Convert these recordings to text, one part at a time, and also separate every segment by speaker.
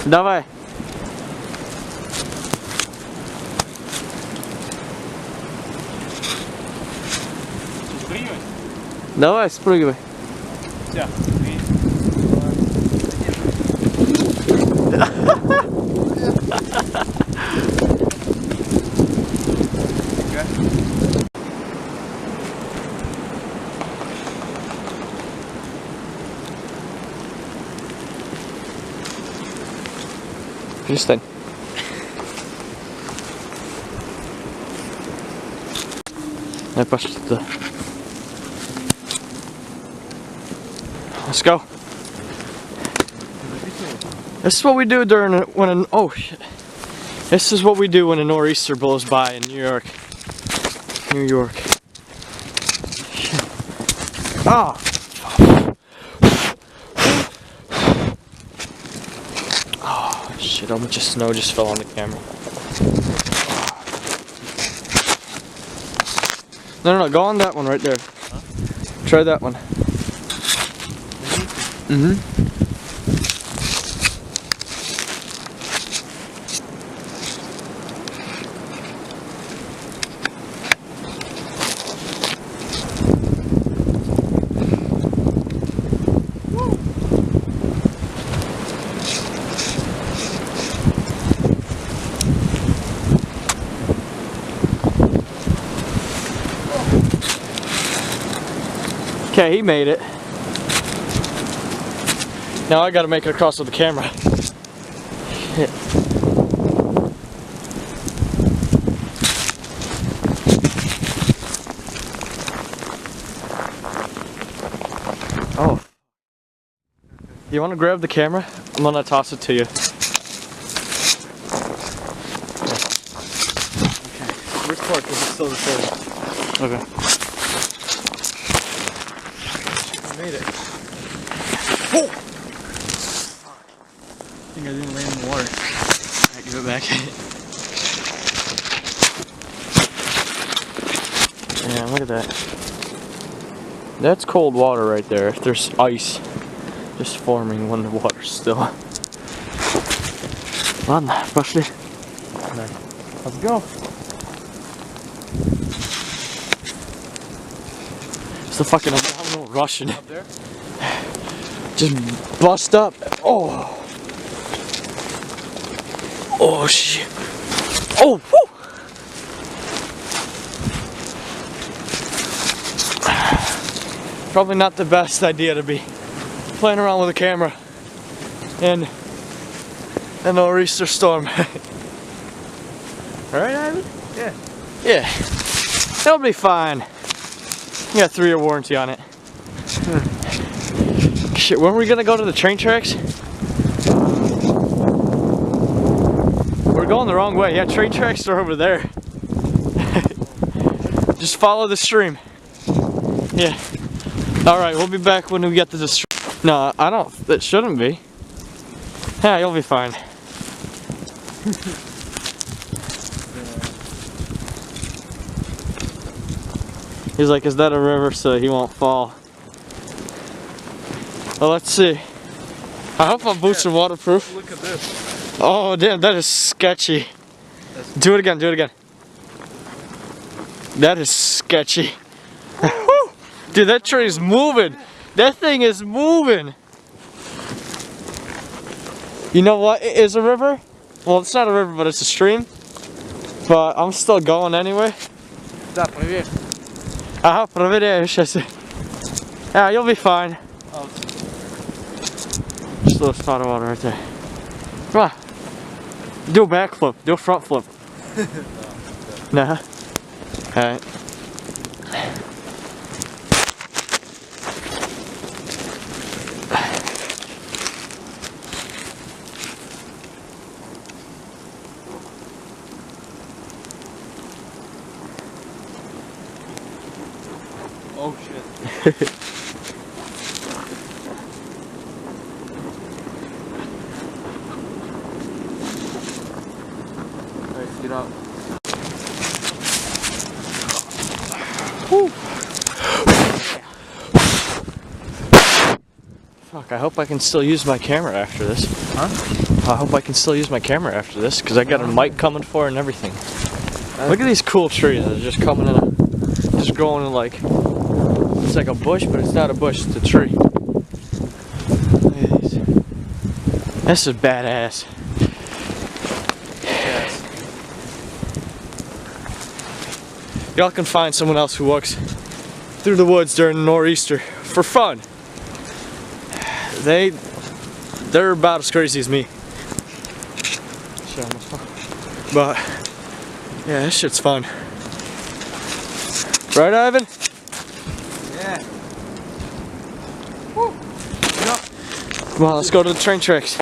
Speaker 1: Давай.
Speaker 2: Спрыгивай.
Speaker 1: Давай, спрыгивай.
Speaker 2: Все.
Speaker 1: Перестань. Пошли туда. Let's go. This is what we do during when an oh shit. This is what we do when a nor'easter blows by in New York. New York. Shit. Oh. Oh shit! How much snow just fell on the camera. No, go on that one right there. Huh? Try that one. Mm-hmm. Okay, he made it. Now I gotta make it across with the camera. Shit. Oh. You wanna grab the camera? I'm gonna toss it to you.
Speaker 2: Okay. Record because it's still recording.
Speaker 1: Okay.
Speaker 2: Made it. Oh! Fuck. I think I didn't land in the water. Alright, give it back.
Speaker 1: Yeah, look at that. That's cold water right there. There's ice just forming when the water's still. Ладно, пошли.
Speaker 2: Let's go.
Speaker 1: It's the fucking abdominal Russian.
Speaker 2: Up there?
Speaker 1: Just bust up. Oh. Oh shit. Oh. Woo. Probably not the best idea to be playing around with a camera in a nor'easter storm. Alright, Ivan?
Speaker 2: Yeah.
Speaker 1: Yeah. It'll be fine. You got a 3-year warranty on it. Shit, when are we gonna go to the train tracks? We're going the wrong way. Yeah, train tracks are over there. Just follow the stream. Yeah. Alright, we'll be back when we get to the stream. No, I don't. It shouldn't be. Yeah, you'll be fine. He's like, is that a river so he won't fall? Well, let's see. I hope my boots are waterproof.
Speaker 2: Look at this.
Speaker 1: Oh, damn, that is sketchy. Do it again, do it again. That is sketchy. Dude, that tree is moving. That thing is moving. You know what? It is a river. Well, it's not a river, but it's a stream. But I'm still going anyway.
Speaker 2: Да, проверь.
Speaker 1: Ага, проверяю сейчас. Yeah, you'll be fine.
Speaker 2: Oh.
Speaker 1: Just a little spot of water right there. Come on. Do a backflip. Do a front flip. Nah. Alright.
Speaker 2: Oh shit. Alright, get out.
Speaker 1: Woo. Fuck. Fuck, I hope I can still use my camera after this.
Speaker 2: Huh?
Speaker 1: I hope I can still use my camera after this, because I got a mic coming for it and everything. Look at these cool trees that are just coming in, just growing in like, it's like a bush, but it's not a bush, it's a tree. Look at these. This is badass.
Speaker 2: Yes.
Speaker 1: Y'all can find someone else who walks through the woods during a nor'easter for fun. They're about as crazy as me. But yeah, this shit's fun. Right, Ivan?
Speaker 2: Yeah.
Speaker 1: Woo. Come on, let's go to the train tracks.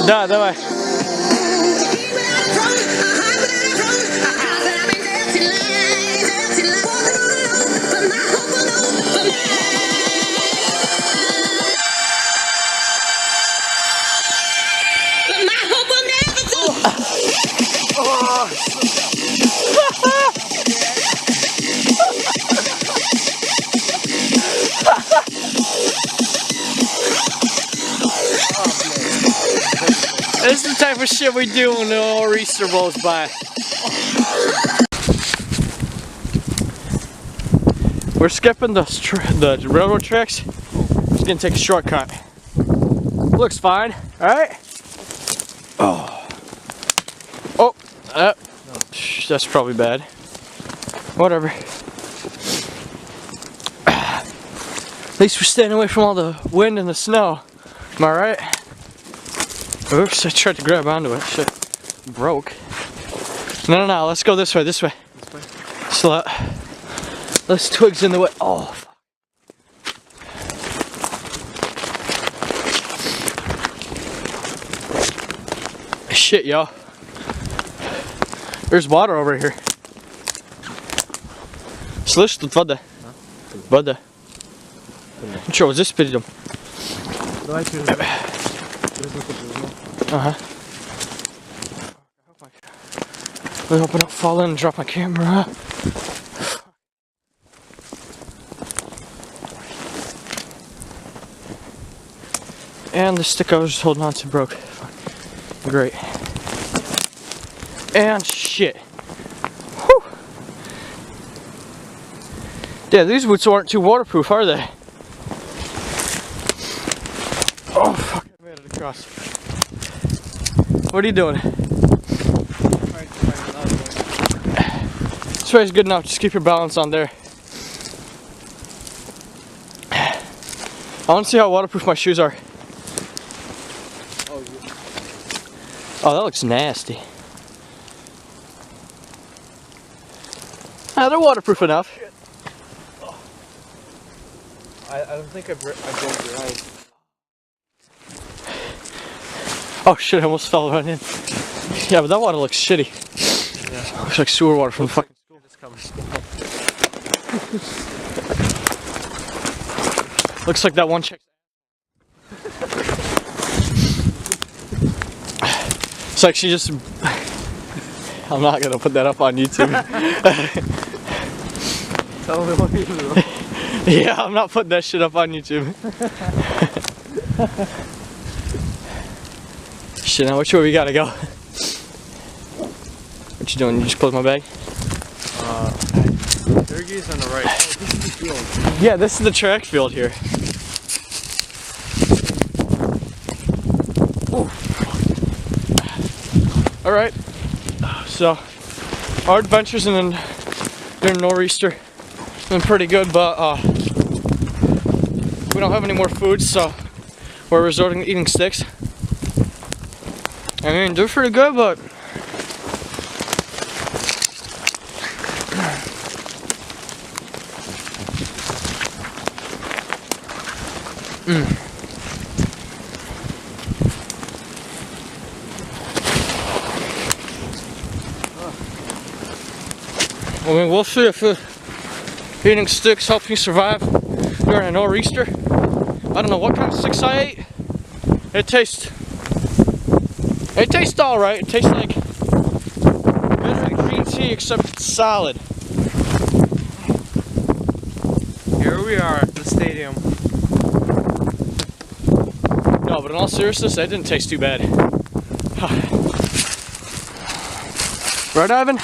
Speaker 1: Да, давай. This is the type of shit we do when the nor'easter blows by. We're skipping the railroad tracks. Just gonna take a shortcut. Looks fine, alright? Oh. Oh, that's probably bad. Whatever. At least we're staying away from all the wind and the snow. Am I right? Oops, I tried to grab onto it. Shit. Broke. No, let's go this way, this way. This way? Those twigs in the way. Oh, fuck. Shit, yo. There's water over here. Слышь, тут вода. Вода. Ну что, вот здесь перейдем?
Speaker 2: Давай через
Speaker 1: I hope I don't fall in and drop my camera. And the stick I was just holding on to broke. Great. And shit. Whew. Yeah, these boots aren't too waterproof, are they? Oh fuck, I made it across. What are you doing? This way's good enough, just keep your balance on there. I want to see how waterproof my shoes are. Oh, that looks nasty. Ah, they're waterproof enough.
Speaker 2: I don't think I broke your eyes.
Speaker 1: Oh shit, I almost fell right in. Yeah, but that water looks shitty. Yeah. Looks like sewer water from the fucking school. Looks like that one chick. It's like she just... I'm not gonna put that up on YouTube.
Speaker 2: Tell me what you do.
Speaker 1: Yeah, I'm not putting that shit up on YouTube. Shit, now which way we gotta go? What you doing? You just close my bag?
Speaker 2: Turkey's on the right. Oh, this is the field.
Speaker 1: Yeah, this is the track field here. Alright, so our adventures during nor'easter have been pretty good, but we don't have any more food, so we're resorting to eating sticks. I mean, they're pretty good, but I mean, we'll see if eating sticks helps me survive during a nor'easter. I don't know what kind of sticks I ate. It tastes It tastes alright. It tastes like better than green tea, except it's solid.
Speaker 2: Here we are at the stadium.
Speaker 1: No, but in all seriousness, that didn't taste too bad. Right, Ivan?